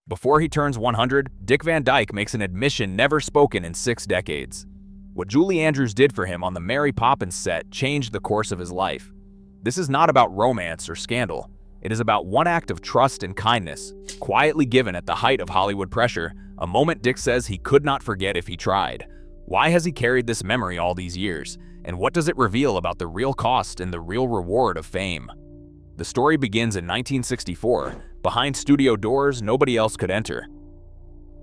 Before he turns 100, Dick Van Dyke makes an admission never spoken in 6 decades. What Julie Andrews did for him on the Mary Poppins set changed the course of his life. This is not about romance or scandal. It is about one act of trust and kindness, quietly given at the height of Hollywood pressure, a moment Dick says he could not forget if he tried. Why has he carried this memory all these years? And what does it reveal about the real cost and the real reward of fame? The story begins in 1964. Behind studio doors nobody else could enter.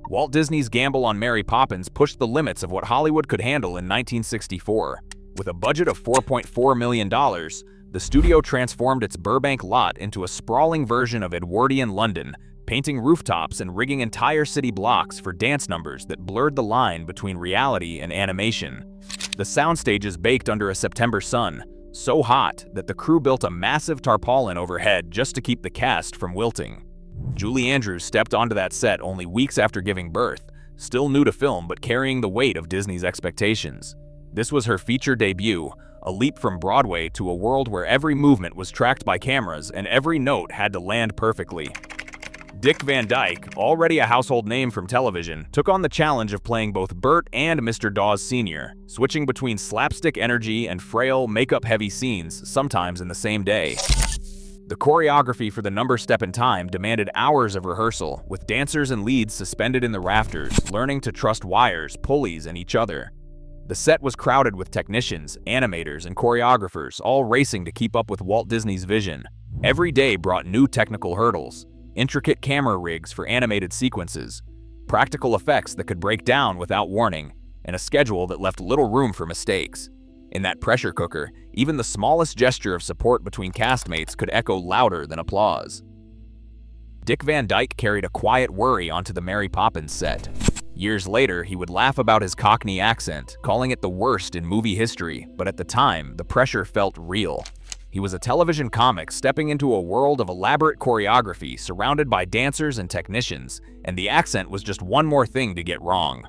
Walt Disney's gamble on Mary Poppins pushed the limits of what Hollywood could handle in 1964. With a budget of $4.4 million, the studio transformed its Burbank lot into a sprawling version of Edwardian London, painting rooftops and rigging entire city blocks for dance numbers that blurred the line between reality and animation. The soundstages baked under a September sun, so hot that the crew built a massive tarpaulin overhead just to keep the cast from wilting. Julie Andrews stepped onto that set only weeks after giving birth, still new to film but carrying the weight of Disney's expectations. This was her feature debut, a leap from Broadway to a world where every movement was tracked by cameras and every note had to land perfectly. Dick Van Dyke, already a household name from television, took on the challenge of playing both Bert and Mr. Dawes Sr., switching between slapstick energy and frail, makeup-heavy scenes, sometimes in the same day. The choreography for the number Step in Time demanded hours of rehearsal, with dancers and leads suspended in the rafters, learning to trust wires, pulleys, and each other. The set was crowded with technicians, animators, and choreographers, all racing to keep up with Walt Disney's vision. Every day brought new technical hurdles. Intricate camera rigs for animated sequences, practical effects that could break down without warning, and a schedule that left little room for mistakes. In that pressure cooker, even the smallest gesture of support between castmates could echo louder than applause. Dick Van Dyke carried a quiet worry onto the Mary Poppins set. Years later, he would laugh about his Cockney accent, calling it the worst in movie history, but at the time, the pressure felt real. He was a television comic stepping into a world of elaborate choreography surrounded by dancers and technicians, and the accent was just one more thing to get wrong.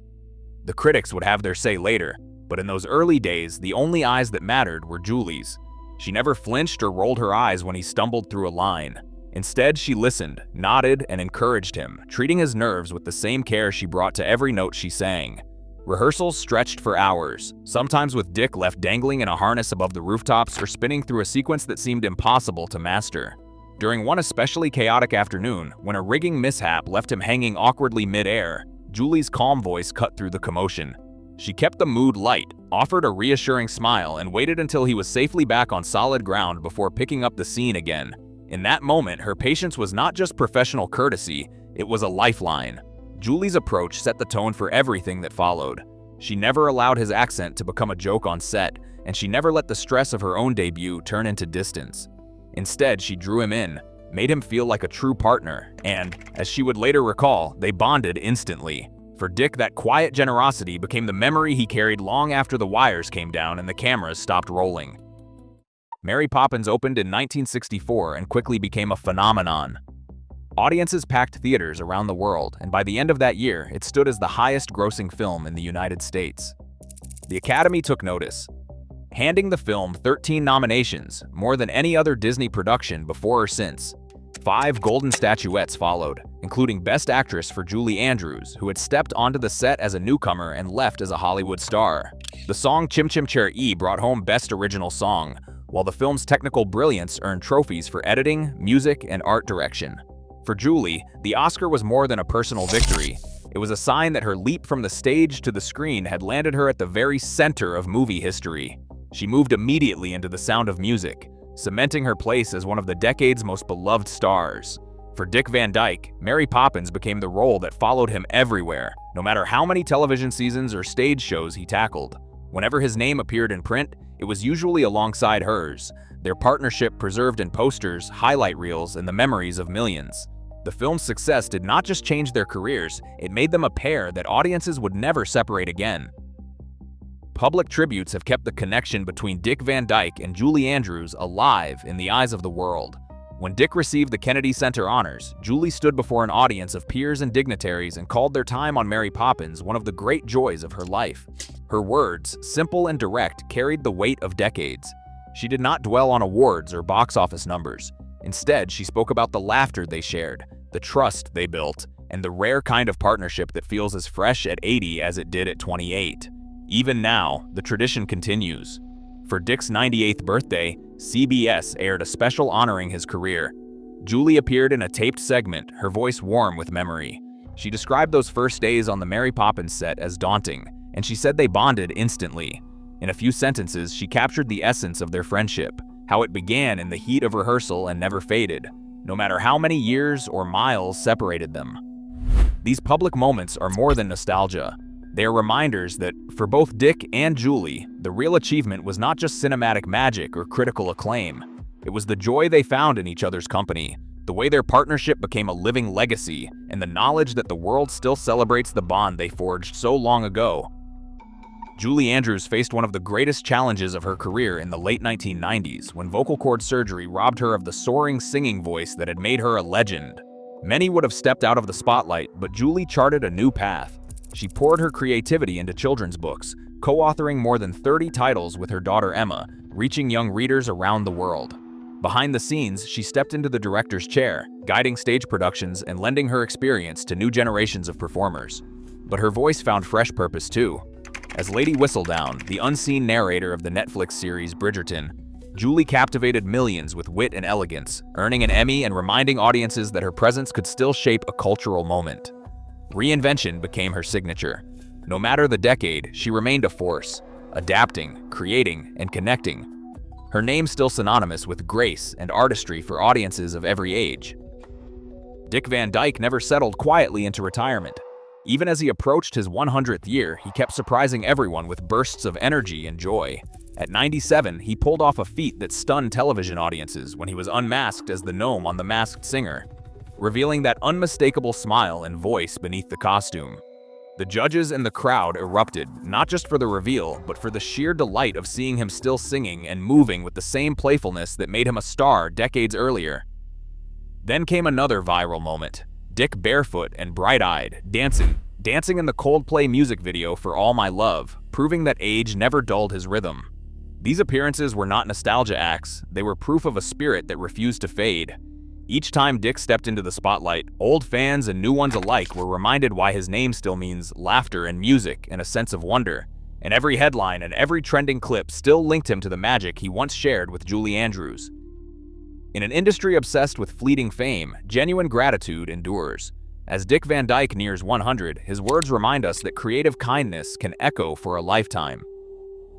The critics would have their say later, but in those early days, the only eyes that mattered were Julie's. She never flinched or rolled her eyes when he stumbled through a line. Instead, she listened, nodded, and encouraged him, treating his nerves with the same care she brought to every note she sang. Rehearsals stretched for hours, sometimes with Dick left dangling in a harness above the rooftops or spinning through a sequence that seemed impossible to master. During one especially chaotic afternoon, when a rigging mishap left him hanging awkwardly mid-air, Julie's calm voice cut through the commotion. She kept the mood light, offered a reassuring smile, and waited until he was safely back on solid ground before picking up the scene again. In that moment, her patience was not just professional courtesy, it was a lifeline. Julie's approach set the tone for everything that followed. She never allowed his accent to become a joke on set, and she never let the stress of her own debut turn into distance. Instead, she drew him in, made him feel like a true partner, and, as she would later recall, they bonded instantly. For Dick, that quiet generosity became the memory he carried long after the wires came down and the cameras stopped rolling. Mary Poppins opened in 1964 and quickly became a phenomenon. Audiences packed theaters around the world, and by the end of that year, it stood as the highest-grossing film in the United States. The Academy took notice, handing the film 13 nominations, more than any other Disney production before or since. 5 golden statuettes followed, including Best Actress for Julie Andrews, who had stepped onto the set as a newcomer and left as a Hollywood star. The song Chim Chim Cher E brought home Best Original Song, while the film's technical brilliance earned trophies for editing, music, and art direction. For Julie, the Oscar was more than a personal victory. It was a sign that her leap from the stage to the screen had landed her at the very center of movie history. She moved immediately into The Sound of Music, cementing her place as one of the decade's most beloved stars. For Dick Van Dyke, Mary Poppins became the role that followed him everywhere, no matter how many television seasons or stage shows he tackled. Whenever his name appeared in print, it was usually alongside hers, their partnership preserved in posters, highlight reels, and the memories of millions. The film's success did not just change their careers, it made them a pair that audiences would never separate again. Public tributes have kept the connection between Dick Van Dyke and Julie Andrews alive in the eyes of the world. When Dick received the Kennedy Center honors, Julie stood before an audience of peers and dignitaries and called their time on Mary Poppins one of the great joys of her life. Her words, simple and direct, carried the weight of decades. She did not dwell on awards or box office numbers. Instead, she spoke about the laughter they shared, the trust they built, and the rare kind of partnership that feels as fresh at 80 as it did at 28. Even now, the tradition continues. For Dick's 98th birthday, CBS aired a special honoring his career. Julie appeared in a taped segment, her voice warm with memory. She described those first days on the Mary Poppins set as daunting, and she said they bonded instantly. In a few sentences, she captured the essence of their friendship, how it began in the heat of rehearsal and never faded, no matter how many years or miles separated them. These public moments are more than nostalgia. They are reminders that, for both Dick and Julie, the real achievement was not just cinematic magic or critical acclaim. It was the joy they found in each other's company, the way their partnership became a living legacy, and the knowledge that the world still celebrates the bond they forged so long ago. Julie Andrews faced one of the greatest challenges of her career in the late 1990s when vocal cord surgery robbed her of the soaring singing voice that had made her a legend. Many would have stepped out of the spotlight, but Julie charted a new path. She poured her creativity into children's books, co-authoring more than 30 titles with her daughter Emma, reaching young readers around the world. Behind the scenes, she stepped into the director's chair, guiding stage productions and lending her experience to new generations of performers. But her voice found fresh purpose too. As Lady Whistledown, the unseen narrator of the Netflix series Bridgerton, Julie captivated millions with wit and elegance, earning an Emmy and reminding audiences that her presence could still shape a cultural moment. Reinvention became her signature. No matter the decade, she remained a force, adapting, creating, and connecting. Her name still synonymous with grace and artistry for audiences of every age. Dick Van Dyke never settled quietly into retirement. Even as he approached his 100th year, he kept surprising everyone with bursts of energy and joy. At 97, he pulled off a feat that stunned television audiences when he was unmasked as the gnome on The Masked Singer, revealing that unmistakable smile and voice beneath the costume. The judges and the crowd erupted, not just for the reveal, but for the sheer delight of seeing him still singing and moving with the same playfulness that made him a star decades earlier. Then came another viral moment. Dick barefoot and bright-eyed, dancing in the Coldplay music video for All My Love, proving that age never dulled his rhythm. These appearances were not nostalgia acts, they were proof of a spirit that refused to fade. Each time Dick stepped into the spotlight, old fans and new ones alike were reminded why his name still means laughter and music and a sense of wonder. And every headline and every trending clip still linked him to the magic he once shared with Julie Andrews. In an industry obsessed with fleeting fame, genuine gratitude endures. As Dick Van Dyke nears 100, his words remind us that creative kindness can echo for a lifetime.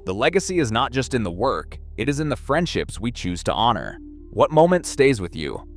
The legacy is not just in the work, it is in the friendships we choose to honor. What moment stays with you?